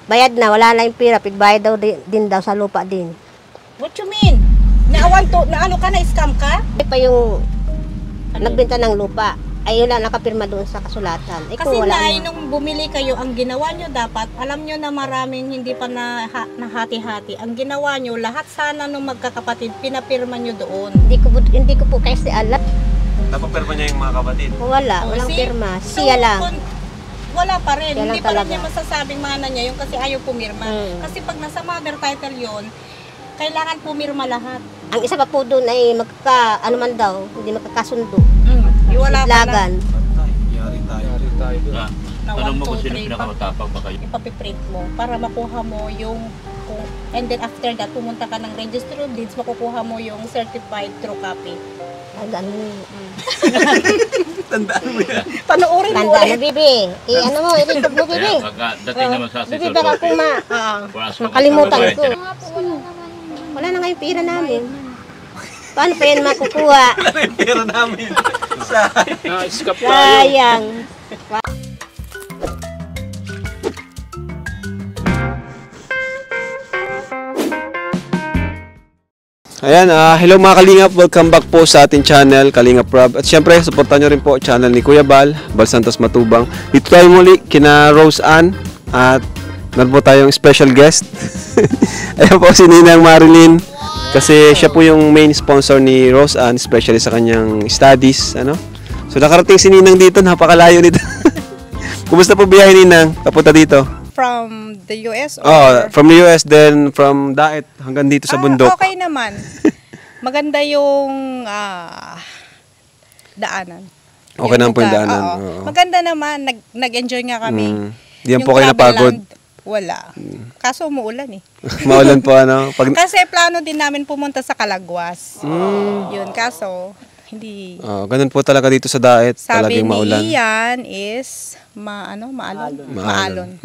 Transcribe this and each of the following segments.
Bayad na, wala na yung pira. Pigbayad daw din daw sa lupa din. What you mean? Naano ka, na-scam ka? Ay pa yung nagbenta ng lupa. Ayun lang, nakapirma doon sa kasulatan. Ay, Kasi wala Nay, na. nung bumili kayo, ang ginawa nyo dapat, alam nyo na maraming hindi pa nahati-hati. Ang ginawa nyo, lahat sana nung magkakapatid, pinapirma nyo doon. Hindi ko po kasi alam. Napapirma niya yung mga kapatid. Walang pirma. Siya lang. Wala pa rin. Siya Hindi lang pa rin talaga. niya masasabing mana niya yung kasi ayaw pumirma. Kasi pag nasa mother title yon, kailangan pumirma lahat. Ang isa pa po doon ay ano man daw, hindi magkakasundo. Wala pa na. Lagan. Yari tayo. Na Tanong 1, mo kung 2, sino 3, pinakamatapang ba kayo? ipapiprint mo para makuha mo yung and then after that, pumunta ka ng Registry of Deeds, makukuha mo yung certified true copy. Tandaan mo yan. Panoorin mo Tanda na, ulit. Bibi. Ano mo, i-record mo, Bibi. Kaya pagdating naman sa Bibi, assessor baka kung makalimutan ko. Wala na nga yung pira namin. Paano pa yan makukuha? Ano yung pera namin? Na-escape Sayang. Ayan, hello mga Kalingap, welcome back po sa ating channel, Kalingap Rob. At syempre, supportan nyo rin po channel ni Kuya Bal Santos Matubang. Dito tayo muli kina Rose Ann at meron po tayong special guest. Ayan po si Ninang Marilyn. Kasi siya po yung main sponsor ni Rose Ann, especially sa kanyang studies. So nakarating si Ninang dito, napakalayo nito. Kumusta po biyahe Ninang, papunta dito? From the US or? Oh, from the US, then from Daet hanggang dito sa bundok. Okay naman. Maganda yung daanan. Okay naman po yung lugar, daanan. oo. Oo. Maganda naman. Nag-enjoy nga kami. Di yan Yung po kayo travel napagod. land, wala. Kaso umuulan eh. Maulan po Pag, Kasi plano din namin pumunta sa Kalagwas. Yun, kaso hindi. ganun po talaga dito sa Daet. Sabi Talagang maulan. ni Ian is maalon.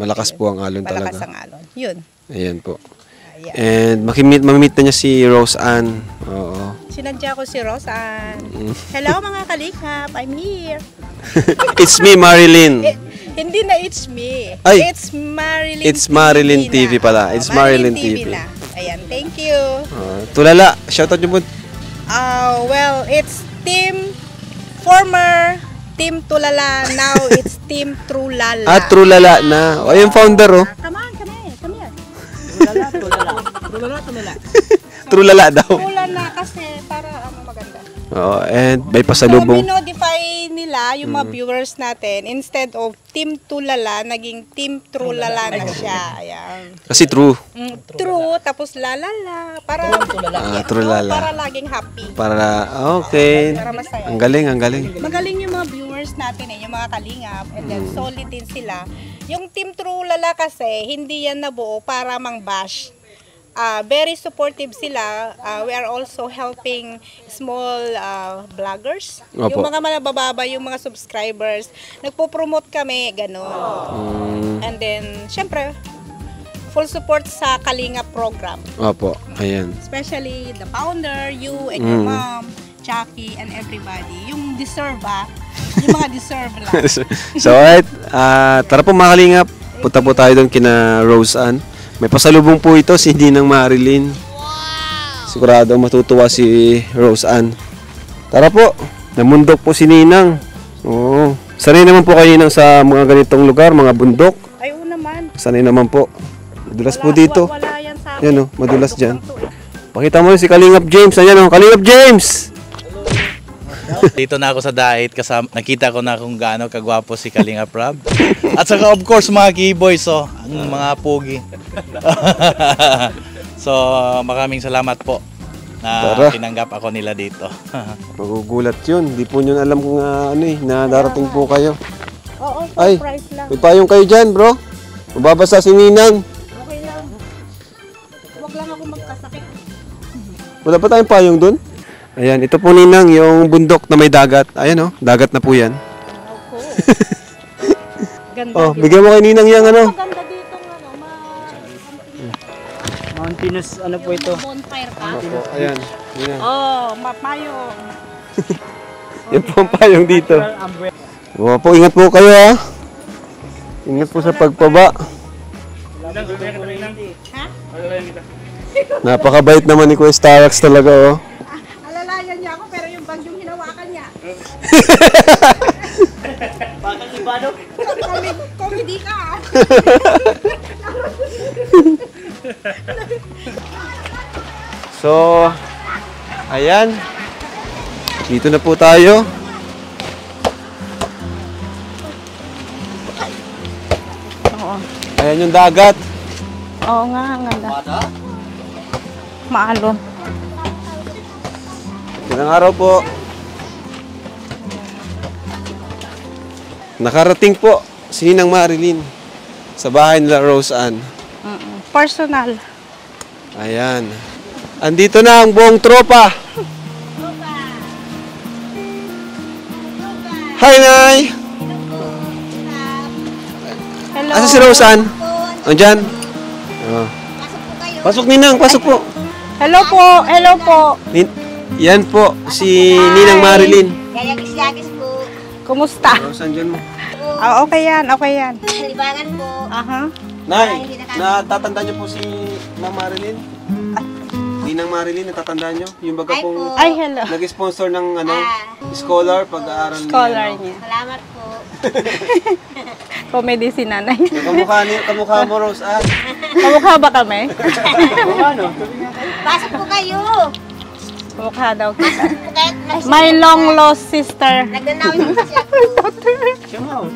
Malakas po ang alon Malakas talaga. ang alon. Yun. Ayan po. Ayan. And mamimit na niya si Rose Ann. Oo. Sinadya ko si Rosan. Hello mga kalikap, I'm here. It's me, Marilyn. Hindi na it's me. Ay! It's Marilyn TV pala. It's Marilyn TV. na. Ayan, thank you. Tulala, shoutout niyo po. Well, it's former Team Tulala, now it's Team Trulala. Trulala na. O, yung founder Come here. Trulala daw. Trulala kasi para maganda. Oo, and may So, pasalubong. minodify nila yung mga viewers natin. Instead of Team Tulala, naging Team Trulala na siya. Ayan. Kasi true. True, tapos lalala. Para, Trulala. para laging happy. Okay. Para masaya. Ang galing. Magaling yung mga viewers natin yung mga kalingap. And then solid din sila. Yung Team Trulala kasi, hindi yan nabuo para mang-bash. Very supportive sila. We are also helping small vloggers. Opo. Yung mga mabababa, yung mga subscribers. Nagpo-promote kami, gano'n. And then, syempre, full support sa Kalinga program. Opo, ayan. Especially the founder, you and your mom, Jackie, and everybody. Yung deserve, yung mga deserve lang. So, alright. Tara po mga Kalingap. Punta po tayo doon kina Rose Ann. May pasalubong po ito si Ninang Marilyn. Sigurado matutuwa si Rose Ann. Tara po. Namundok po si Ninang. Oo. Sanay naman po kayo Ninang sa mga ganitong lugar, mga bundok. Ay, naman. Sanay naman po. Madulas po dito. Wala yan sa Yan madulas dyan. Bundok lang to, Pakita mo si Kalingap James. Ayan Kalingap James! Dito na ako sa Daet, kasama, nakita ko na kung gaano kagwapo si Kalingap Rob. At saka of course mga keyboys, ang mga pugi. So maraming salamat po na Tara. tinanggap ako nila dito. Magugulat yun. Di po nyo alam kung na darating po kayo. Oo, Ay, surprise lang. may payong kayo dyan bro. Mababasa si Ninang. Okay lang. Huwag lang ako magkasakit. Wala pa tayong payong dun? Ayan, ito po Ninang, yung bundok na may dagat. Ayan dagat na po yan. Ganda. Bigyan mo kay Ninang yung Maganda dito Mountainous po ito. bonfire ka. Ayan, Ninang. Mapayo. Yan po ang payong dito. Ingat po kayo Ingat po sa pagpaba. Napakabait naman ni Kuya Starax talaga, oh. Alalayan niya ako pero yung bag yung hinawakan niya. Bakit si Bano? Comedy ka. So, ayan. Dito na po tayo. Ayan yung dagat. Oo nga, ang ganda. Maalon. Magandang araw po. Nakarating po si Ninang Marilyn sa bahay nila Rose Ann. Personal. Ayan. Andito na ang buong tropa. Hi, Nay! Hello. Asa si Rose Ann? Andyan? Oh. Pasok, Ninang. Pasok po. Hello po. Hello po. Yan po, si Ninang Marilyn. Yagis-yagis po. Kumusta? Rose Ann, dyan mo. Ah, okay yan. Okay yan. Libangan po. Aha. Nay, natatandaan niyo po si Ma'am Marilyn? Ninang Marilyn, natatandaan niyo? Yung baga pong Ay, hello. nag-sponsor ng scholar pag-aaral niya. Scholar niya. Salamat po. Comedy si nanay. Kamukha mo, Rose Ann. Kamukha ba kami? Pasok po kayo. Kamukha daw kita. Kahit My long lost sister. nagnanawin po siya po.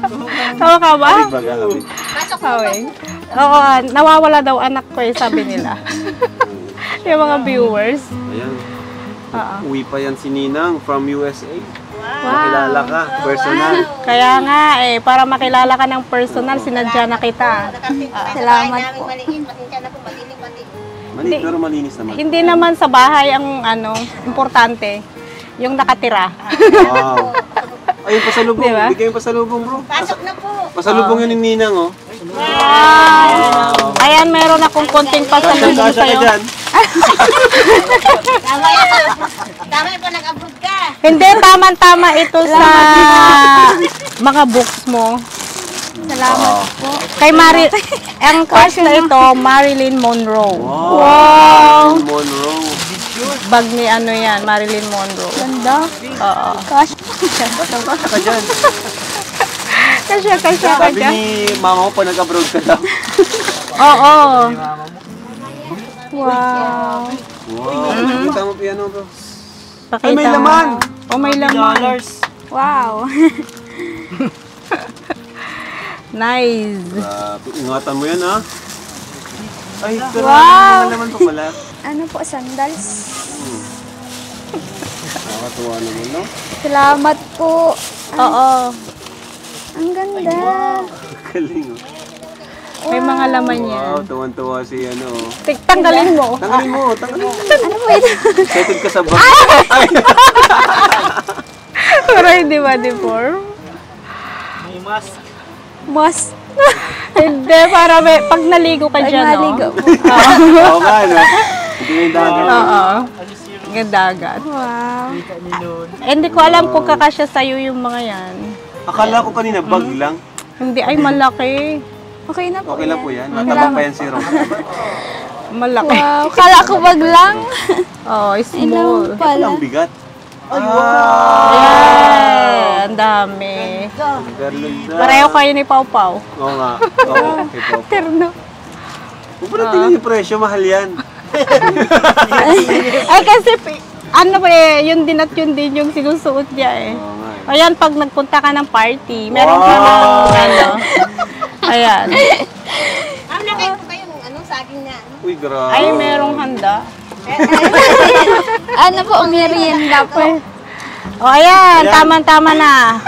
Kamukha ba? Pasok po. Okay. Oo, nawawala daw anak ko eh, sabi nila. Yung mga viewers. Ayan. Oo. Uwi pa yan si Ninang from USA. Makilala ka, personal. Kaya nga eh, para makilala ka ng personal, sinadya na kita. Salamat po. Maliit. Pasensya na po. Maliit. Maliit pero malinis naman. Hindi naman sa bahay ang importante, yung nakatira. Wow. Ayun, pasalubong. Diba? Bigay yung pasalubong, bro. Pasok na po. Pasalubong yun ni Ninang, oh. Wow! Ayan, meron akong konting pasalubong Kasya ka sa'yo. dyan. Tama yan po. Tama yan po. Nag-abroad ka. Hindi, tama-tama ito sa mga books mo. Salamat po. Kay ang crush na ito, Marilyn Monroe. Wow! Monroe. Bag ni ano yan, Marilyn Monroe. Ganda. Oo. Kasya ka dyan. Kasya ka Sabi dyan. ni mama ko pa nag-abroad ka daw. Oo. Wow. Wow. Kita mo piano, bro. Pakita Ay, may mo. laman. Oh, may laman. Wow. Nice. Grabe, ingatan mo yan, ha? Ay, pero Wow. naman pa pala. Ano po, sandals? Nakakatuwa naman, no? Salamat po. Oo. Ang ganda. Galing, oh. May mga laman yan. Wow, tuwan-tuwa si ano, oh. Tanggalin mo. Tanggalin mo, tanggalin mo. Ano po ito? Settled ka sa bag. Pero hindi ba deform? May mask. Mas. Hindi, para pag naligo ka Pag dyan, maligo no? po. Oo nga, no? Hindi yung dagat. Oo. Ang dagat. Wow. Hindi ko alam kung kakasya sa'yo yung mga yan. Akala ko kanina, bag lang. Hindi, ay malaki. Okay na po. Okay lang po yan. Mataba pa yan si Ron. Malaki. Wow. Kala ko bag lang. Oh, Ilang small. pala. Ang bigat. Yeah, ang dami. Ganda. Pareho kayo ni Pau Pau. Oo nga. Oo, okay po. Terno. Kung pala tingnan yung presyo, mahal yan. Ay kasi, ano ba eh, yun din at yun din yung sinusuot niya eh. Oo nga eh. Ayan, pag nagpunta ka ng party, meron ka ng ano. Ayan. Nakain po kayo ng saging na. Uy, grabe. Ay, merong handa. Ano po, merienda po. O, ayan, tama-tama na.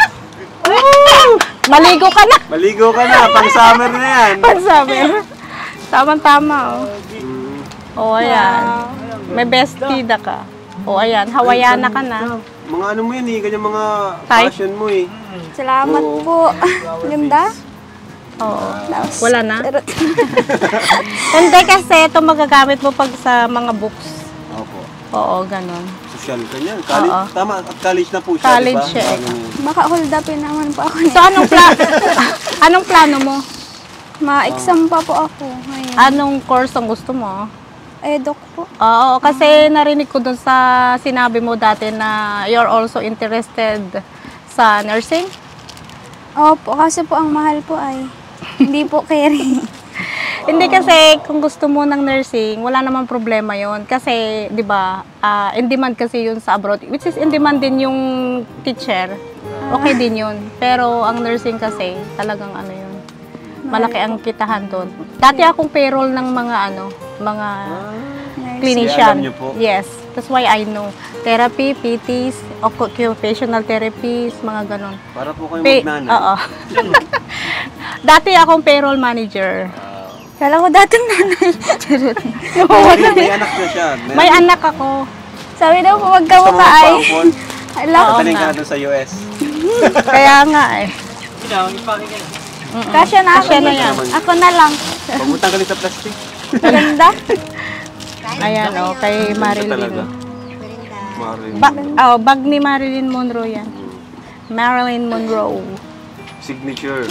Woo! Maligo ka na. Maligo ka na, pang summer na yan. Sabi. Tama-tama, oh. O, ayan. May bestida ka. O, ayan, Hawaiiana ka na. Mga ano mo yan eh, ganyan mga Type? fashion mo eh. Salamat Oo. po. Ganda. Oo. Wala na? Hindi kasi ito magagamit mo pag sa mga books. Opo. Oo, ganon. Social ka niyan. College, Oo. tama, at college na po siya, College diba? siya eh. Ganun. Baka hold upin naman po ako So, anong plano mo? Ma-exam pa po ako ngayon. Anong course ang gusto mo? Edok po. Oo, kasi narinig ko dun sa sinabi mo dati na you're also interested sa nursing. Opo, kasi po ang mahal po ay hindi po carry. Hindi kasi kung gusto mo ng nursing, wala namang problema yon. Kasi, di ba, in demand kasi yun sa abroad. Which is in demand din yung teacher. Okay din yun. Pero ang nursing kasi, talagang ano yun. Malaki ang kitahan doon. Dati akong payroll ng mga mga clinician. Kaya alam niyo po. Yes. That's why I know. Therapy, PTs, occupational therapies, mga ganon. Para po kayo magnanay. Oo. Dati akong payroll manager. Kala ko dating nanay. May anak na siya. May anak ako. Sabi daw po, wag ka Gusto mo makaay. magpa-ampon? Ala, Pataling ka na doon sa US. Kaya nga eh. Sino, ipakinggan. kasya na ako. Kasya na yan. Ako na lang. Huwag mo tanggalin sa plastic. Maganda. Ayan o, kay Talaga. Marilyn. Marilyn. Bag ni Marilyn Monroe yan. Marilyn Monroe. Signature.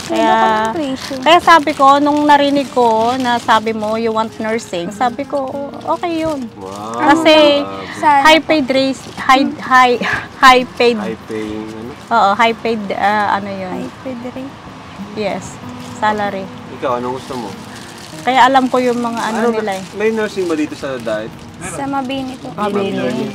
Kaya, Presyo. kaya sabi ko, nung narinig ko na sabi mo, you want nursing, sabi ko, okay yun. Wow. Kasi, Sana high paid race, high paid, High paying ano. oo, high paid, ano yun, ay pwede rin. yes, salary. Ikaw, anong gusto mo? Kaya alam ko yung mga ano nila eh. May nursing ba dito sa diet? Sa Mabini po. Mabini.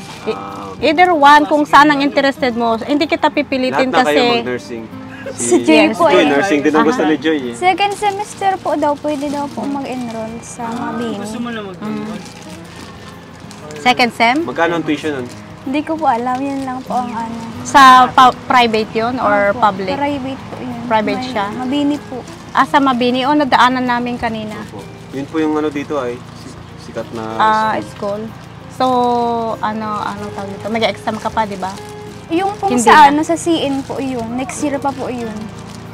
Either one, kung saan ang interested mo, hindi kita Lahat pipilitin na kayo kasi, mag-nursing. Si Joy po Joy, eh. nursing din ang gusto ni Joy eh. Second semester po daw, pwede daw po mag-enroll sa Mabini. Gusto mo na mag-doon. second sem, Magkano ang tuition nun? Hindi ko po alam, yun lang po ang ano. sa private yun or Opo, public? Private po yun. Private siya? Mabini po. Sa Mabini, o nadaanan namin kanina. Yun po yung ano dito ay sikat na School. So, anong tawag dito? Mag-exam ka pa, di ba? Yung pong Hindi sa na. sa CN po yun. Next year pa po yun.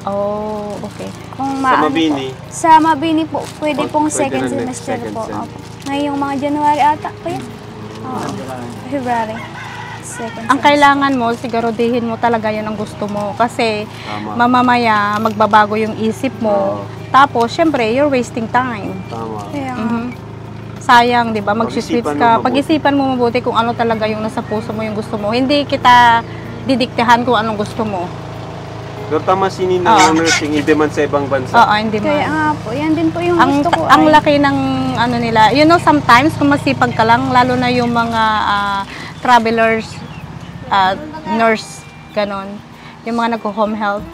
Oh, okay. Kung sa maano Mabini. Po, sa Mabini po, pwede pong Pwede second na next semester second po. sem. Opo. Ngayong mga January ata po yan. Oo. February. Second Ang semester. kailangan mo, siguraduhin mo talaga yun ang gusto mo. Kasi, Tama. mamamaya, magbabago yung isip mo. Tapos, syempre, you're wasting time. Tama. Kaya nga. Mhm. Sayang, di ba? Mag-switch Pag-isipan mo ka. mabuti. Pag-isipan mo mabuti kung ano talaga yung nasa puso mo, yung gusto mo. Hindi kita didiktahan kung anong gusto mo. Pero tama si Nina ng nursing in demand sa ibang bansa. Oo, hindi mo. Kaya nga po, yan din po yung Ang, gusto ko. ang ay. laki ng ano nila. You know, sometimes kung masipag ka lang, lalo na yung mga travelers, nurse, ganon. Yung mga nag-home health.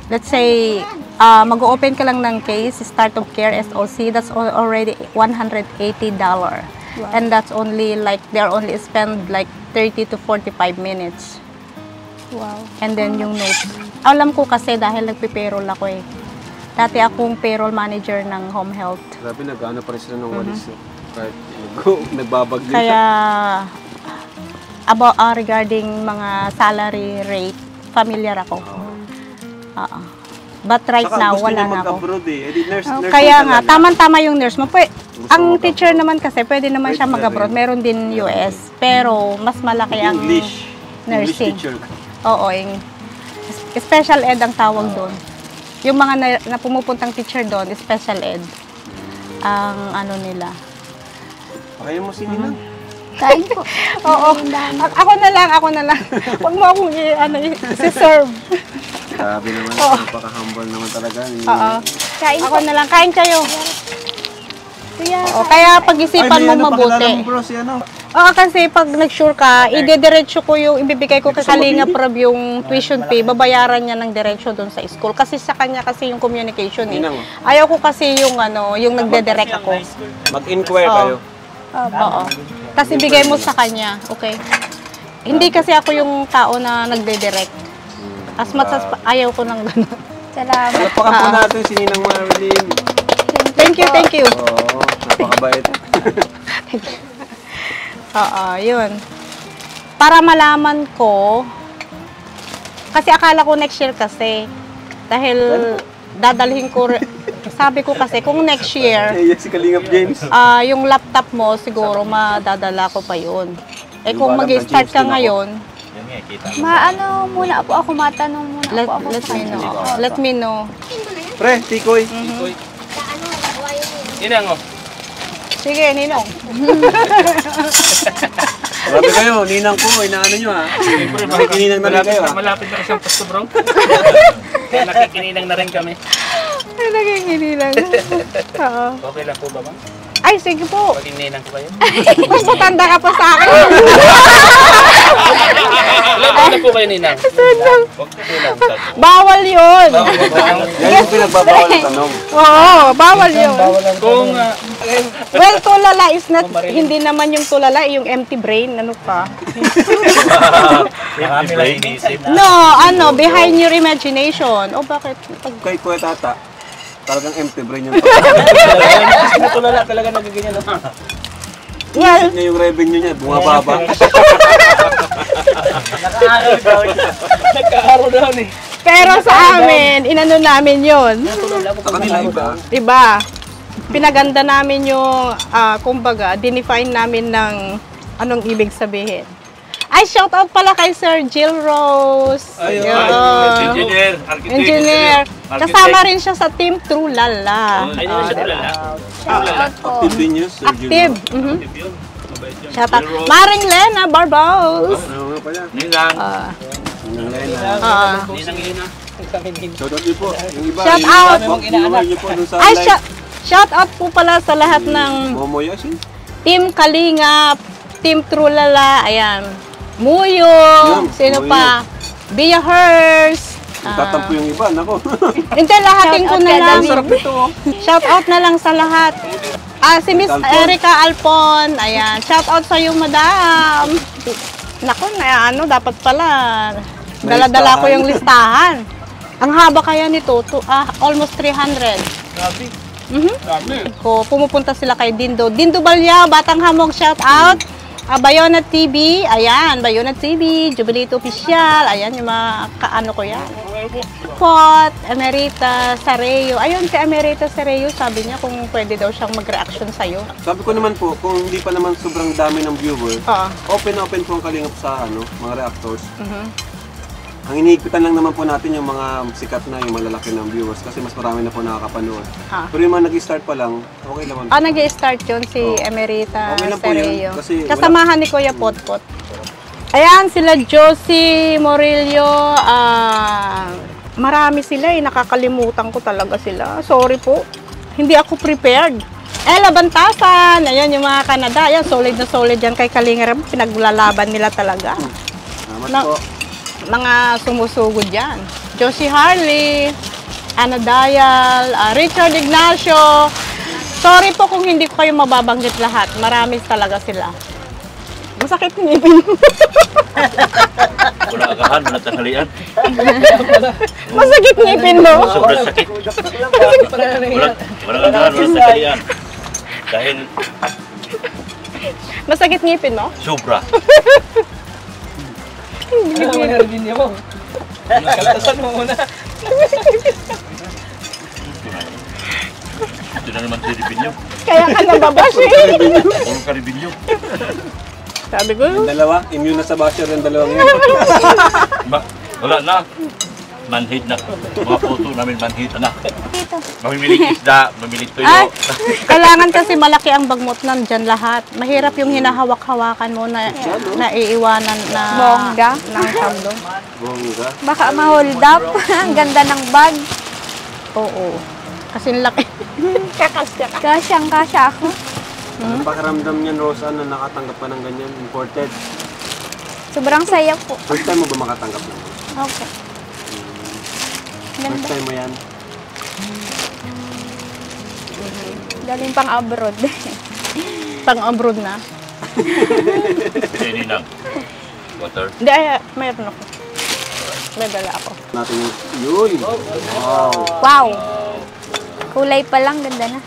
Let's say, mag-open ka lang ng case, start of care, SOC, that's already $180. And that's only like, they're only spend like 30 to 45 minutes. Wow. And then yung notes. Alam ko kasi dahil nagpe-payroll ako eh. Dati akong payroll manager ng home health. Grabe, nag-ano pa rin sila ng walis. Kahit nagbabag din. Kaya about regarding mga salary rate, familiar ako. Oo. But right Saka now, gusto wala niya na ako. mag-abroad eh. Eh di nursing Kaya nga, talaga. tama-tama yung nurse mo. Ang mag-abroad. teacher naman kasi, pwede naman siya Pwede na mag-abroad. rin. Meron din US. Pero, mas malaki ang English. English nursing. teacher. Oo, special ed ang tawag doon. Yung mga na pumupuntang teacher doon, special ed. Ang ano nila. Kaya mo si Nina. Kain po. Oo. Ako na lang. Huwag mo akong i-serve. Grabe naman. Napaka-humble naman talaga. Oo. Kain Ako po. na lang. Kain kayo. Kuya, Oo, kaya pag-isipan mo mabuti. Pakilala mo bro si ano. Oo, kasi pag nag-sure ka, idediretso ko yung, ibibigay ko kay Kalinga Prab yung tuition fee, babayaran niya ng diretsyo doon sa school. Kasi sa kanya kasi yung communication eh. Ninang. Ayaw ko kasi yung yung nagdedirect ako. Mag-inquire Oo. kayo. Oo. Kasi bigay mo sa kanya, okay? Hindi kasi ako yung tao na nagdedirect. As much as ayaw ko ng gano'n. salamat. Palakpakan po natin si Ninang Marilyn. Thank you. Oo, napakabait. Oo, yun. Para malaman ko, kasi akala ko next year kasi, dahil dadalhin ko, sabi ko kasi kung next year, Eh, si Kalingap James. yung laptop mo siguro madadala ko pa yun. Eh kung Yung balang mag-start ka na-James din ako. ngayon, Yan nga, kita mo. Maano muna po ako, matanong muna po ako let sa me kanya. know. Opo. Let me know. Pre, tikoy. Ninang, oh. Sige, Ninong. Grabe kayo, ninang ko, inaano nyo ha. Nakikininang na rin kayo ha. Malapit na kasi ang pasto, bro. Nakikininang na rin kami. Ay, nagiginilang. Oo. Okay lang po ba, ma'am? Ay, sige po. Paging ninang ko kayo? Mas matanda ka pa sa akin. Ilan taon na po kayo, ninang? Huwag po lang. Bawal yun. Yan yung pinagbabawal ng tanong. Oo, bawal yun. Kung Well, tulala is not, hindi naman yung tulala, yung empty brain. Ano pa? marami lang inisip. No, behind your imagination. O bakit? Kay Kuya Tata, talagang empty brain yung Natulala talaga nagaganyan. Well, niya yung revenue niya, bumababa. Nagkakaroon daw eh. pero sa amin, inano namin yun. Sa kanila iba. Diba? Pinaganda namin yung, kumbaga, dinefine namin ng anong ibig sabihin. Ay, shout out pala kay Sir Jill Rose. Engineer, architect. Engineer. Kasama rin siya sa Team True Lala. Ay, hindi siya tulala. Active din yun, Sir Active. Junior. Shout out. Maring Lena Barbaus. Ano nga pala? Ninang. Ninang Lena. Ninang ina. Shoutout niyo po. Yung iba, Shout yung out. viewer niyo po dun sa Ay, live. shout out po pala sa lahat ng Momo Yasin. Team Kalingap, Team True Lala, ayan. Muyong, sino Muyong. pa? Bia Hers. Tatampo yung iba, nako. Hindi, lahatin ko Shout out na kay lang. David. Shout out na lang sa lahat. Si Miss Alpon. Erica Alpon, ayan. Shout out sa iyo, madam. Naku, dapat pala. Dala-dala ko yung listahan. Ang haba kaya nito, almost 300. Grabe. Ko pumupunta sila kay Dindo. Dindo Balya, Batang Hamog, shout out. Bayona TV, ayan, Bayona TV, Jubilito Official, ayan yung mga kaano ko yan. Pot, Emerita Sareo, ayun si Emerita Sareo, sabi niya kung pwede daw siyang mag-reaction sa'yo. Sabi ko naman po, kung hindi pa naman sobrang dami ng viewer, Oo. open na open po ang kalingap sa mga reactors. Ang iniipitan lang naman po natin yung mga sikat na, yung malalaki ng viewers kasi mas marami na po nakakapanood. Pero yung mga nag-start pa lang, okay naman. Nag-i-start yun si Emerita Okay lang po yun, Sareo. kasi Kasamahan ni Kuya Potpot. Ayan, sila Josie Morillo, marami sila nakakalimutan ko talaga sila. Sorry po, hindi ako prepared. Ella Bantasan, ayan yung mga Canada, ayan, solid na solid yan kay Kalinga, pinaglalaban nila talaga. Salamat po. Mga sumusugod yan. Josie Harley, Ana Dayal, Richard Ignacio. Sorry po kung hindi ko kayo mababanggit lahat. Marami talaga sila. Masakit ng ngipin. Wala agahan, wala tanghalian. Masakit ngipin mo. Sobrang sakit. Wala agahan, wala tanghalian. Dahil Masakit ngipin mo? sobra. Ito na naman si Ribinyo. Kaya ka nababash eh. Puro ka Ribinyo. Sabi ko, Yung dalawa, immune na sa basher yung dalawang yun. Wala na. Manhid na. Mga puto namin manhid na. Mamimilig isda, mamimilig tuyo. kailangan kasi malaki ang bagmot nandyan lahat. Mahirap yung hinahawak-hawakan mo na naiiwanan na Bongga. ng sablo. Bongga. Baka ma-hold up. Ang ganda ng bag. Oo. Kasi laki. Kasyang-kasya ako. Ang pakiramdam niyan, Rosa, na nakatanggap ka ng ganyan, imported. Sobrang saya po. First time mo ba makatanggap ng Okay. First Ganda. time mo yan? Galing pang abroad. Pang-abroad na. Hindi lang. Water. Hindi, mayroon ako. May dala ako. Natin yun. Wow. Wow. Kulay pa lang, ganda na.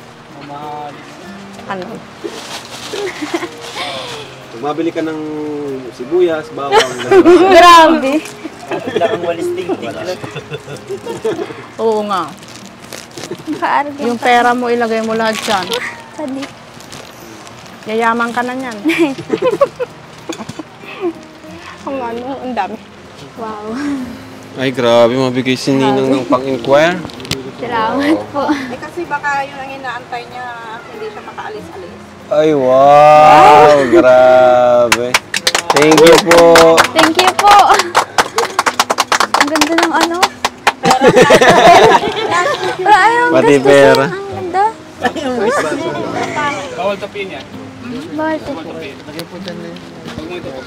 Ano? Pag mabili ka ng sibuyas, bawang, Grabe. Ang walis ting-ting. Oo nga. Nakaarag Yung pera mo, ilagay mo lahat dyan. Sadi. Yayaman ka na yan. Ang dami. Wow. Ay, grabe, mabigay si Ninang ng pang-inquire. Salamat po. Eh kasi baka yun ang inaantay niya, hindi siya makaalis-alis. Ay, wow! Grabe. Thank you po. Thank you po. Ang ganda ng ano. Ay, ang Pati gastos pera. yan. Ang ganda. Bawal tapiin yan. Bawal po. Huwag mo ito tapiin.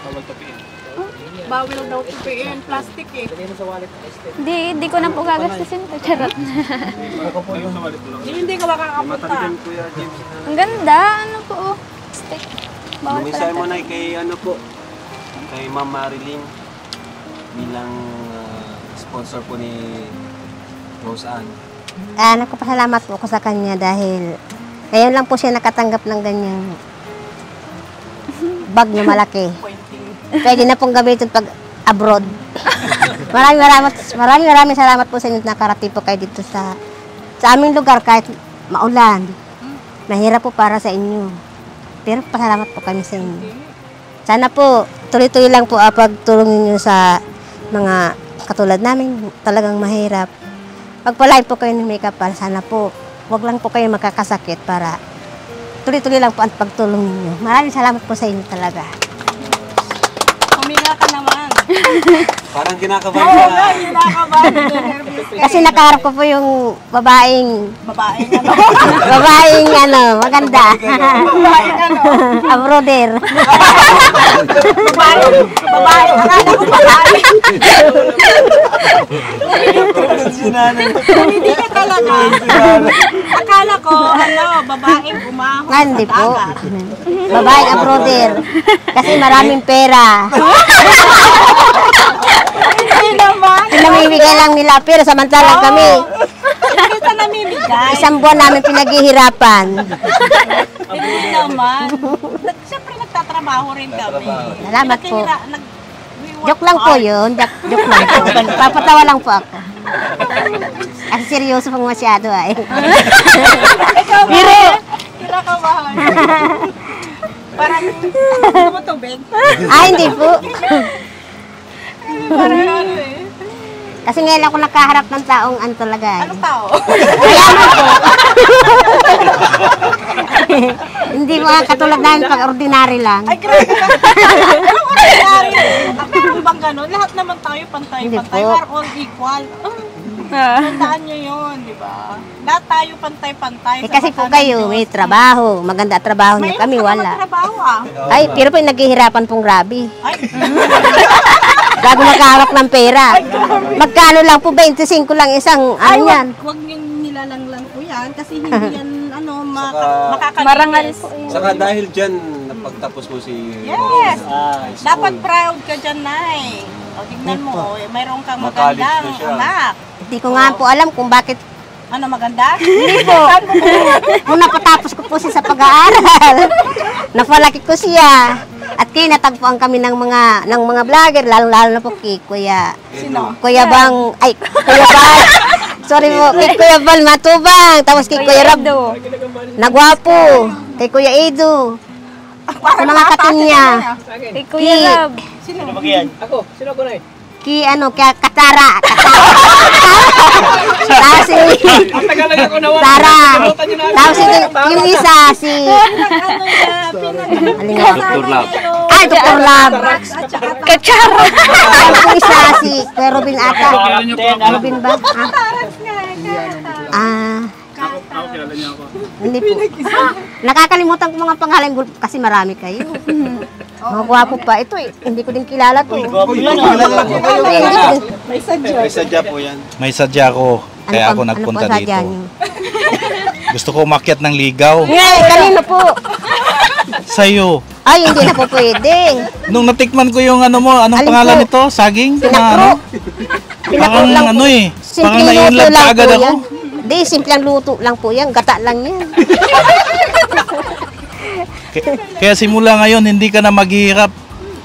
Bawal tapiin. Bawal daw tupiin, plastic eh. Hindi ko na po gagastusin ito. Charot. Ayun sa walit mo lang. Hindi ka makakapunta. Ang ganda. Ano po? Oh. Stick. Bawal Lumisay pala. mo na kay ano po, kay Ma'am Marilyn bilang sponsor po ni Rose Ann. Nagpapasalamat po ako sa kanya dahil ngayon lang po siya nakatanggap ng ganyang bag na malaki. Pwede na pong gamitin pag abroad. Maraming salamat po sa inyo na nakarating po kayo dito sa aming lugar kahit maulan. Mahirap po para sa inyo. Pero pasalamat po kami sa inyo. Sana po tuloy-tuloy lang po pagtulong niyo sa mga katulad namin talagang mahirap. Pagpalain po kayo ng makeup, sana po wag lang po kayo makakasakit para tuloy-tuloy lang po ang pagtulong ninyo. Maraming salamat po sa inyo talaga. Huminga ka naman. Parang kinakabahan ka. Kinakabahan. Kasi nakaharap ko po yung babaeng Babaeng ano? babaeng maganda. Babaeng ano? Abroder. Babaeng. Akala ko babaeng. Hindi ka talaga. Akala ko, babaeng umahon sa Hindi po. dagat. Babaeng abroder. Kasi maraming pera. Hindi naman. Pinamimigay lang nila pero samantalang kami Hindi ka namimigay. isang buwan namin pinaghihirapan. Hindi naman. Siyempre nagtatrabaho rin kami. Salamat po. We work Joke lang po hard. yun. Joke lang po. Papatawa lang po ako. Kasi seryoso pang masyado ay. Ikaw ba? Kinakabahan. Parang gusto mo tubig? Hindi po. Parang ano eh. Kasi ngayon ako nakaharap ng taong talaga. Anong tao? Mayaman po. Hindi mga katulad namin pag ordinary lang. Ay, grabe ka. Anong ordinary? Meron bang gano'n? Lahat naman tayo Hindi pantay-pantay. po. We're all equal. Tandaan nyo yun, di ba? Lahat tayo pantay-pantay. Kasi po kayo may trabaho. Maganda at trabaho niyo. Kami wala. Trabaho ah. Ay, pero po naghihirapan pong grabe. Ay, Bago makahawak ng pera. Magkano lang po? 25 lang isang ay yan. wag niyong nilalanglang po yan kasi hindi yan makakalinis. Marangal po yun. Saka dahil dyan, napagtapos mo si Yes! High School. Dapat proud ka dyan, Nay. O, tignan mo, mayroon kang Makalis na magandang siya. anak. Hindi ko nga po alam kung bakit. Ano, maganda? Hindi po. Kung napatapos ko po siya sa pag-aaral. Napalaki ko siya. At kinatagpuan kami ng mga vlogger, lalo na po kay Kuya. Sino? Kuya Bang, ay, Kuya Bal. Sorry po, kay Kuya Bal Matubang. Tapos kay Kuya Rab. Nagwapo. Kay Kuya Edo. Sa mga katunya. Kay Kuya Rab. Sino? Ako, sino ko na eh? Kaya Katara. Tapos si Ang tagal ako nawala. Sara. Kalimutan nyo na. Tapos yung isa, si Ano niya, Dr. Lab. Dr. Lab. Kachara. Tapos yung isa, si Kuya Robin ata. Kilala niyo po ako. Robin ba? Ako, kilala niyo ako. Hindi po. Nakakalimutan ko mga pangalan kasi marami kayo. Mga gwapo pa. Ito hindi ko din kilala to. May sadya po yan. May sadya ko, kaya ako nagpunta ano dito. niyo? Gusto ko umakyat ng ligaw. Kanino po? Sa'yo. Ay, hindi na po pwede. Nung natikman ko yung ano mo, anong Alin pangalan po? nito? Saging? Pinakro. ano? Pinakro Parang lang ano po. eh. Parang Simpleng luto naiinlove lang agad po ako. yan. Hindi, simpleng luto lang po yan. Gata lang yan. Kaya simula ngayon, hindi ka na maghihirap.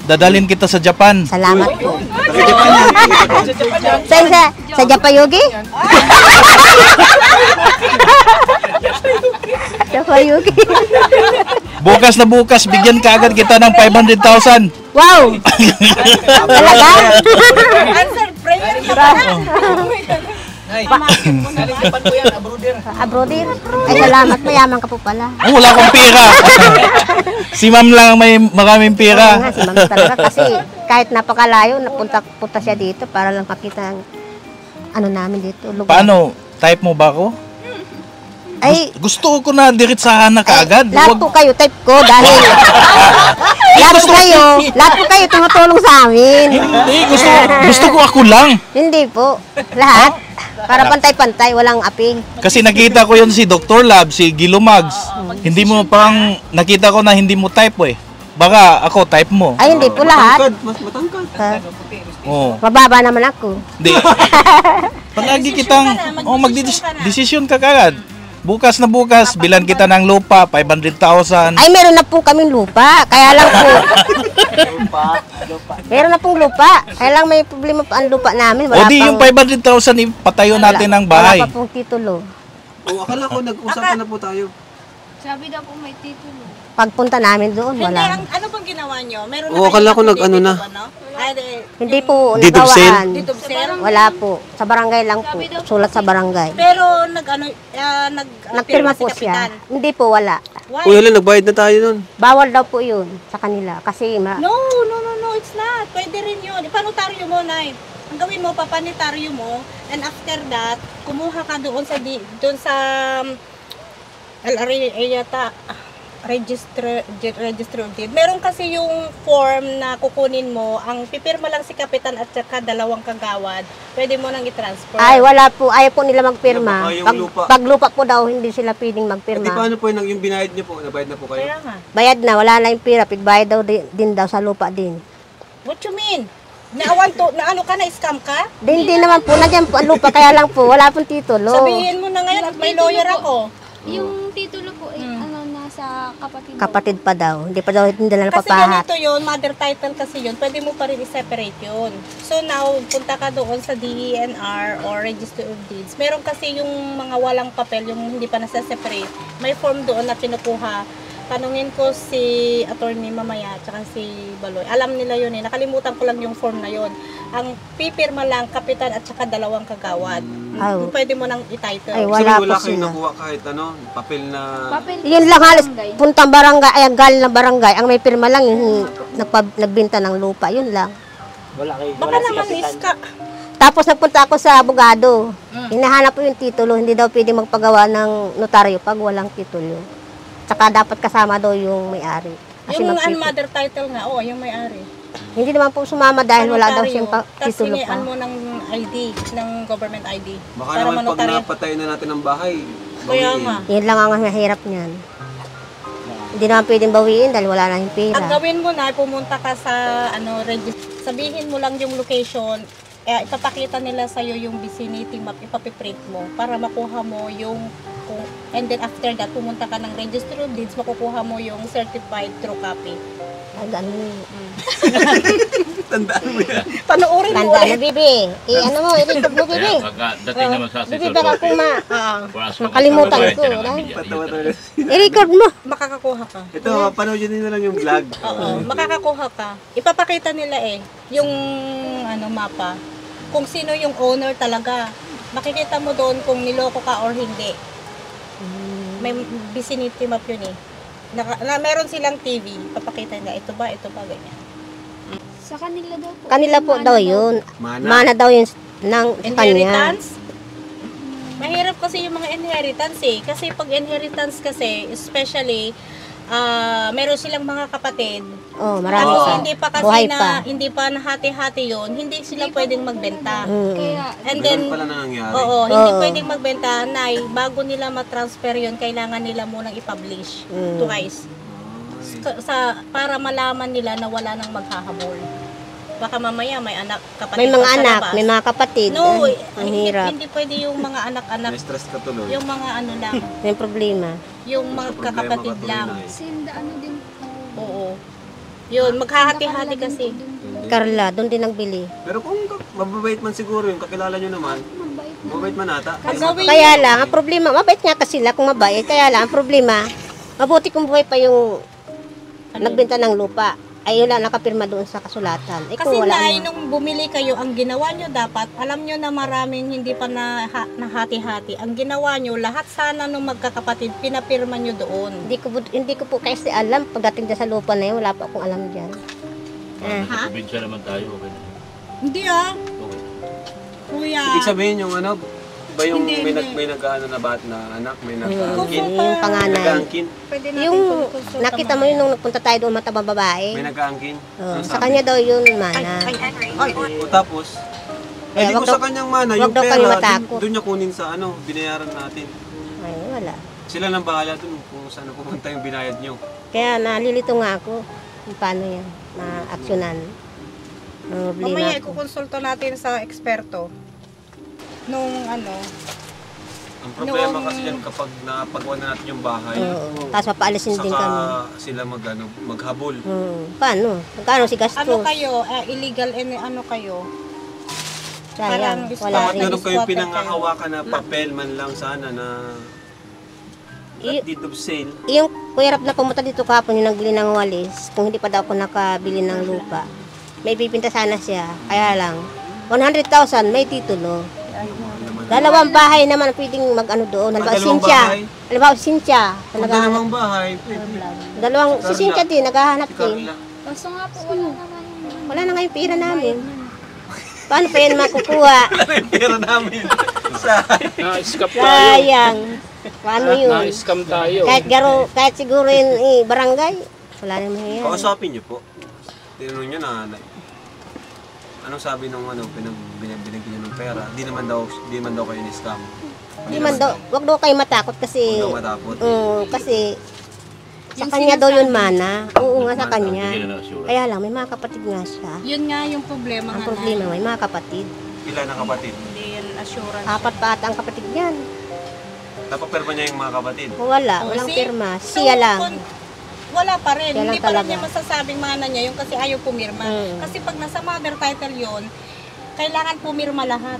Dadalhin kita sa Japan. Salamat po. Sa Japayogi? Japayogi. Bukas na bukas, bigyan ka agad kita ng 500,000. Wow! Talaga? Answer prayer. Nay. Nalilipan mo yan, abroader. Abrodir. Ay, salamat. Mayaman ka po pala. Oh, wala akong pera. Si ma'am lang may maraming Oo pera. nga, si ma'am talaga. Kasi kahit napakalayo, punta siya dito para lang makita ang ano namin dito. Lugar. Paano? Type mo ba ako? Ay, Gusto ko na diretsahan na kaagad. lahat po kayo, type ko dahil lahat po kayo tumutulong sa amin. Hindi, gusto ko ako lang. Hindi po. Lahat. Para pantay-pantay, walang api. Kasi nakita ko yun si Dr. Lab, si Gilomags. Hindi mo parang nakita ko na hindi mo type eh. Baka ako type mo. Ay, hindi po lahat. Mas matangkad. Oo. Mababa naman ako. Hindi. Palagi kitang magdidesisyon ka kagad. Bukas na bukas, bilan kita ng lupa, 500,000. Ay, meron na po kaming lupa. Kaya lang po. Meron na pong lupa. Kaya lang may problema pa ang lupa namin. O di yung 500,000 ipatayo natin ng bahay. Wala pa pong titulo. Akala ko nag-usapan na po tayo. Sabi daw po may titulo. Pagpunta namin doon, Hindi, wala. ano bang ginawa nyo? Meron Oo, akala ko nag-ano na. Hindi po Deed of sale? nagawaan. Deed of sale? Wala po. Sa barangay lang po. Sulat sa barangay. Pero Nagpirma po siya. Hindi po, wala. Why? Uy, hala, nagbayad na tayo nun. Bawal daw po yun sa kanila. Kasi No, it's not. Pwede rin yun. Ipanotaryo mo, Nay. Ang gawin mo, papanitaryo mo, and after that, kumuha ka doon sa LRA yata, register of deed. Meron kasi yung form na kukunin mo, ang pipirma lang si kapitan at saka 2 kagawad, pwede mo nang i-transfer. ay, wala po. Ayaw po nila magpirma. Baka yung lupa. Pag lupa po daw, hindi sila pwedeng Di magpirma. paano po yung binayad niyo po? Nabayad na po kayo? Kaya nga. Bayad na, wala na yung pira. Pigbayad daw din daw sa lupa din. What you mean? Na ano ka na, scam ka? Hindi naman po, nandiyan po ang lupa. Kaya lang po, wala pong titulo. Sabihin mo na ngayon at may lawyer ako. Yung titulo po, nasa kapatid. Kapatid pa daw. Hindi pa daw hindi nila Kasi papahat. ganito yun, mother title kasi yun, pwede mo pa rin i-separate yun. So now, punta ka doon sa DENR or Register of Deeds. Meron kasi yung mga walang papel, yung hindi pa nasa-separate. May form doon na pinukuha. Tanungin ko si attorney mamaya at si Baloy. Alam nila yun eh. Nakalimutan ko lang yung form na yun. Ang pipirma lang, kapitan at saka 2 kagawad. Oh. Pwede mo nang i-title. Ay, So, wala wala po kayong sila. nakuha kahit papel na... Papel Yun lang halos puntang barangay, ay galing na barangay. Ang may pirma lang yung nagbenta ng lupa. Yun lang. Baka naman iska. Tapos nagpunta ako sa abogado. Hinahanap po yung titulo. Hindi daw pwede magpagawa ng notaryo pag walang titulo. Tsaka dapat kasama daw yung may-ari. Kasi Yung magtitulo. mother title nga, yung may-ari. Hindi naman po sumama dahil wala daw siyang Tapos titulo hingian pa. mo ng ID, ng government ID. Baka para naman pag manotaryo. napatay na natin ang bahay, Kaya bawiin. nga. Yun lang ang mahirap niyan. Hindi naman pwedeng bawiin dahil wala na yung Ang pera. gawin mo na, pumunta ka sa sabihin mo lang yung location, ipapakita nila sa'yo yung vicinity map, ipapiprint mo para makuha mo yung and then after that, pumunta ka ng Register of Deeds, makukuha mo yung certified true copy. Ay, ganun. Tandaan mo yan. Panoorin mo Tanda na, ulit. Bibi. Ano mo, i-record mo, Bibi. Pagdating naman sa Bibi, Cecil baka Corte, kung wala sa makalimutan mga ko. ng Dahil. media. Patawa talaga. I-record mo. Makakakuha ka. Ito, panoodin nyo na lang yung vlog. Oo, makakakuha ka. Ipapakita nila yung mapa. Kung sino yung owner talaga. Makikita mo doon kung niloko ka or hindi. May vicinity map yun eh. Meron silang TV. Papakita nila, ito ba, ganyan. Sa kanila daw po. Kanila po daw yun. Mana daw yun ng kanya. Inheritance? Mahirap kasi yung mga inheritance eh. Kasi pag inheritance kasi, especially, meron silang mga kapatid. Oh, marami Tapos pa. hindi pa kasi Buhay pa. hindi pa nahati-hati yun, hindi sila pwedeng magbenta. Kaya, And then, Ganun pala nangyari. oo, hindi Oo. pwedeng magbenta, bago nila matransfer yun, kailangan nila munang i-publish twice. Para malaman nila na wala nang maghahabol. Baka mamaya may kapatid May mga pa sa anak, labas. may mga kapatid. No, Ang hirap. hindi pwede yung mga anak-anak, May stress ka tuloy. yung mga lang, May problema. yung mga Problema kakapatid ka tuloy lang. na eh. sinda din po. Oo. Yun, maghahati-hati kasi. Carla, doon din nagbili. Pero kung mababait man siguro yung kakilala nyo naman, mababait man ata. Gawin Kaya lang, ang problema, mabait nga kasi sila kung mabait. Kaya lang, ang problema, mabuti kung buhay pa yung nagbenta ng lupa. Ay, wala nakapirma doon sa kasulatan. Eh, Kasi kung wala Nay, na. nung bumili kayo, ang ginawa nyo dapat, alam nyo na maraming hindi pa nahati-hati. Ang ginawa nyo, lahat sana nung magkakapatid, pinapirma nyo doon. Hindi ko po kasi alam. Pagdating dyan sa lupa na yun, wala pa akong alam dyan. Ha? Probinsya naman tayo. Okay. Hindi Kuya. Ibig sabihin yung ano, ba yung Hindi, may, hindi. may nag-ano na anak, may Yung nag-aangkin? panganay. Nag-aangkin? Pwede natin Yung konsulta nakita mo yun nung nagpunta tayo doon matabang babae. May nag-aangkin? Oh, Ano sa sabi? kanya daw yun, mana. O tapos, Eh, di wag ko daw- sa kanyang mana, wag yung daw kami pera, matakot. doon niya kunin sa ano, binayaran natin. Ay, wala. Sila nang bahala doon kung saan pupunta yung binayad nyo. Kaya nalilito nga ako kung paano yan, na-aksyonan. Mamaya ikukonsulta natin sa eksperto. Nung ano, Ang problema Noong- kasi yan kapag napagawa na natin yung bahay, Oo. Tapos papaalisin din saka kami. sila maghabol. Paano? Magkano si gastos? ano kayo, illegal and ano kayo? Sayang, parang wala Bakit rin. ganun kayo Squatter pinangahawakan na papel man lang sana na I- deed of sale? Yung kuya Rap na pumunta dito kahapon yung nagbili ng walis, kung hindi pa daw ako nakabili ng lupa, may pipinta sana siya. Kaya lang, 100,000 may titulo. Dalawang bahay naman pwedeng mag-ano doon. Halimbawa, dalawang Cynthia. bahay? Halimbawa, Cynthia. Kung dalawang bahay, pwede. Dalawang, si Cynthia din, naghahanap Si din. Carla. Kaso nga po, wala naman. Wala na nga yung pera namin. Paano pa yan makukuha? Ano yung pera namin? Sa Na-scam tayo. Sayang. Paano yun? Na-scam tayo. Kahit siguro yun, barangay, wala naman yan. kausapin niyo po. Tinanong niyo na anong sabi nung binigyan niyo ng pera? Di naman daw kayo ni-scam. Hindi man daw, wag daw kayo matakot kasi, Huwag daw matakot. kasi sa kanya daw yun mana. Oo nga sa kanya. Bigyan na ng assurance. Kaya lang, may mga kapatid nga siya. Yun nga yung problema Ang nga problema, may mga kapatid. Ilan na kapatid? Hindi yan assurance. Apat pa ata ang kapatid niyan. Napaperma niya yung mga kapatid. Walang See? pirma. So, Siya lang. Wala pa rin. Siya lang Hindi pa rin talaga. niya masasabing mana niya yung kasi ayaw pumirma. Kasi pag nasa mother title yon, kailangan pumirma lahat.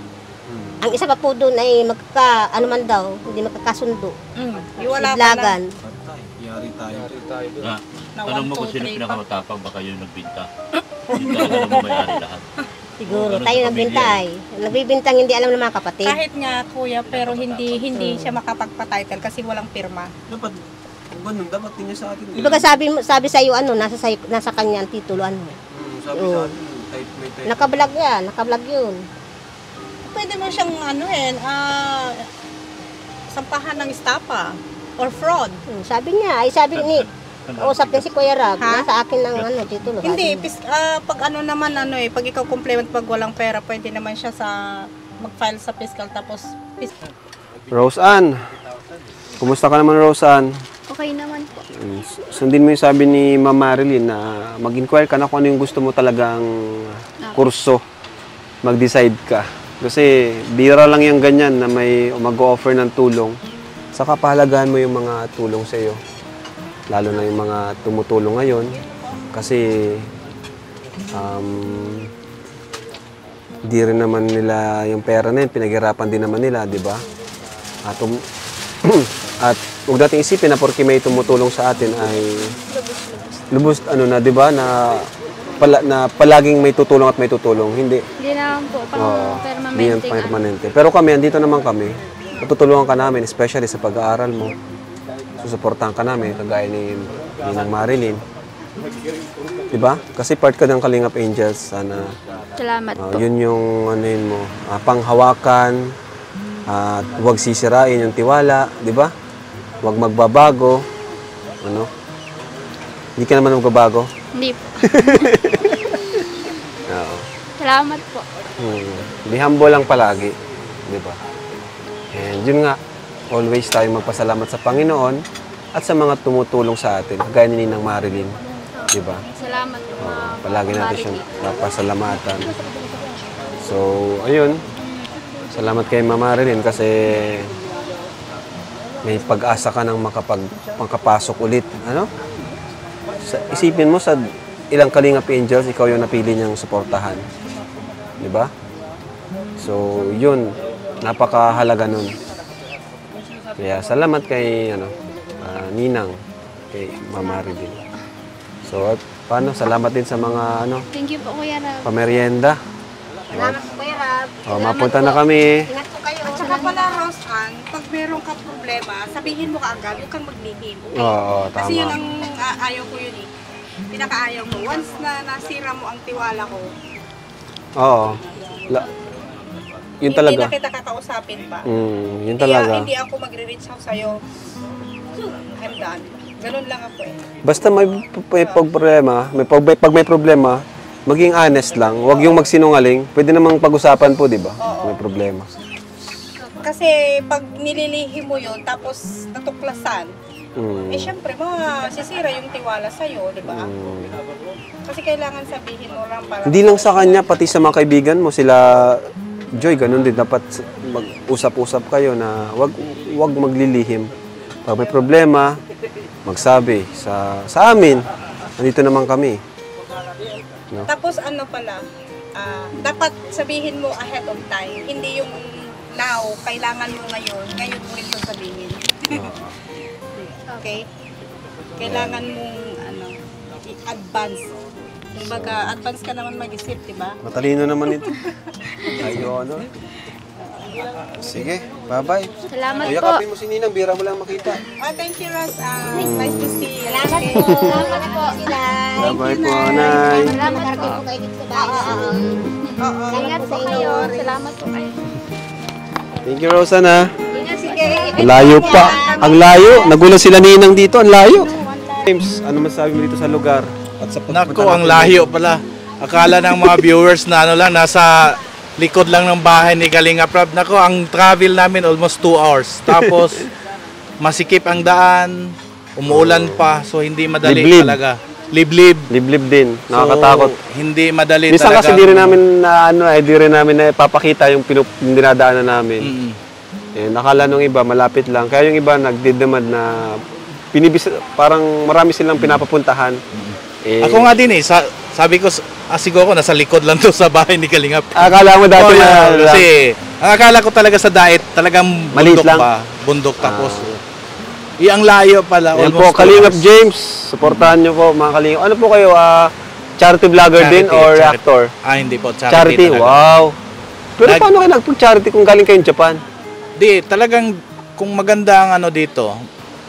Ang isa pa po doon ay ano man daw, hindi magkakasundo. Wala pa lang. Sidlagan. Patay. Yari tayo. Na, Na tanong mo 1, kung 2, sino 3, pinakamatapang, baka yun nagbinta. Hindi talaga naman may-ari lahat. Siguro. Ganun Tayo sa nagbinta pamilya ay. Nagbibintang hindi alam ng mga kapatid. Kahit nga kuya, pero hindi siya makapagpa-title kasi walang pirma. Dapat, kung ganun, dapat din niya sa atin. Di ba sabi sa iyo nasa kanya ang titulo ano. Sabi sa atin, may type. Nakablog yan, nakablog yun. Pwede mo siyang sampahan ng estapa or fraud. Sabi niya, usap niya si Kuya Rab, Ha? nasa akin ang titulo. Hindi, sabi niya. pag pag ikaw complainant pag walang pera, pwede naman siya mag-file sa fiscal tapos Rose Ann, kumusta ka naman Rose Ann? Okay naman po. Sundin mo yung sabi ni Ma'am Marilyn na mag-inquire ka na kung ano yung gusto mo talagang kurso. Mag-decide ka. Kasi bira lang yung ganyan na may mag-offer ng tulong. Saka pahalagahan mo yung mga tulong sa iyo. Lalo na yung mga tumutulong ngayon. Kasi di rin naman nila yung pera na yun. Pinaghirapan din naman nila, di ba? At huwag nating isipin na porque may tumutulong sa atin ay lubos di ba na palaging may tutulong at may tutulong. Hindi. Hindi naman po, Hindi yan permanente. Pero kami, andito naman kami. Matutulungan ka namin, especially sa pag-aaral mo. Susuportahan ka namin, kagaya ni Ninang Marilyn. Diba? Kasi part ka ng Kalingap Angels. Sana, Salamat po. yun yung mo, panghawakan, at huwag sisirain yung tiwala. Diba? Huwag magbabago. Hindi ka naman magbabago. Hindi po. Oo. Salamat po. Be humble lang palagi, di ba? And yun nga, always tayo magpasalamat sa Panginoon at sa mga tumutulong sa atin, kagaya ni Ninang Marilyn, di ba? Salamat po. Palagi natin siyang papasalamatan. So, ayun. Salamat kay Ma'am Marilyn kasi may pag-asa ka ng makapasok ulit. Isipin mo sa ilang Kalingap Angels, ikaw yung napili niyang suportahan. Di ba? So, yun. Napakahalaga nun. Kaya salamat kay Ninang, kay Ma'am Marilyn. So, at paano? Salamat din sa mga Thank you po, Kuya Rab. pamerienda. Salamat po, Kuya Rab. Oh, mapunta na kami. Ingat po kayo. At saka pala, Rose Ann, pag meron ka problema, sabihin mo kaagad, huwag kang maglihim. Okay? Oo, Kasi yun tama. ang ayaw ko yun eh. Pinakaayaw mo. Once na nasira mo ang tiwala ko, Oo. Yun hindi talaga. na kita kakausapin pa. Yun talaga. Hindi ako magre-reach out sa'yo. I'm done. Ganun lang ako eh. Basta may problema, pag may problema, maging honest lang. Huwag yung magsinungaling. Pwede namang pag-usapan po, di ba? May problema. Kasi pag nililihim mo yun, tapos natuklasan, Mm. eh syempre, masisira yung tiwala sa'yo, di ba? Kasi kailangan sabihin mo lang para... Hindi lang sa kanya, pati sa mga kaibigan mo, sila, Joy, ganun din. Dapat mag-usap-usap kayo na wag maglilihim. Pag may problema, magsabi. Sa amin, nandito naman kami. No? Tapos ano pala, dapat sabihin mo ahead of time. Hindi yung now, kailangan mo ngayon mo rin yung sabihin. Okay? Kailangan mong i-advance. Kumbaga, advance ka naman mag-isip, di ba? Matalino naman ito. Ayun, Sige, bye-bye. Salamat Kuya, po. kapin mo si Ninang, bira mo lang makita. Thank you, Ross. Nice to see you. Salamat po. Salamat po sila. Bye-bye po, Nay. Salamat po kayo dito sa bahay. Oo. Ingat po kayo. Salamat po kayo. Thank you, Rosanna. Sige. Ang layo pa. Ang layo. Nagulat sila Ninang dito. Ang layo. James, ano masasabi mo dito sa lugar? At sa Nako, ang layo pala. Akala ng mga viewers na nasa likod lang ng bahay ni Kalinga Prab. Nako, ang travel namin almost 2 hours. Tapos, masikip ang daan, umuulan pa, so hindi madali Liblib. talaga. Liblib. Liblib din. So, Nakakatakot. hindi madali Minsan talaga. kasi di rin namin di rin namin na papakita yung yung dinadaanan namin. Mm. Eh, nakala nung iba malapit lang. Kaya yung iba nagdidemand na parang marami silang pinapapuntahan. Eh, Ako nga din sabi ko, siguro nasa likod lang to sa bahay ni Kalinga. akala mo dati na Kasi, ang akala ko talaga sa diet, talagang Maliit bundok lang. pa. Bundok tapos. Ang layo pala. Yan almost po, 2 Kalingap hours. James. Supportahan nyo po mga Kalingap. Ano po kayo? Charity vlogger din Charity, or charity. actor? Hindi po, charity. Charity, talaga. wow. Pero paano kayo nagpag-charity kung galing kayo Japan? Di, talagang kung maganda ang dito.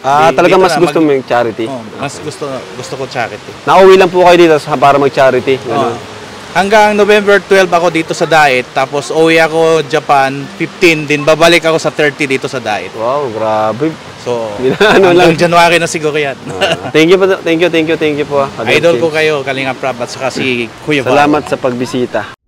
Talagang dito mas na gusto mo yung charity. mas gusto ko charity. Nauwi lang po kayo dito para mag-charity. Ganun. Hanggang November 12 ako dito sa diet, tapos uwi ako Japan 15 din, babalik ako sa 30 dito sa diet. Wow, grabe. So, Ano lang. hanggang January na siguro yan. Thank you po. Thank you po. Idol ko kayo, Kalinga Prab at saka si Kuya Val. Salamat sa pagbisita.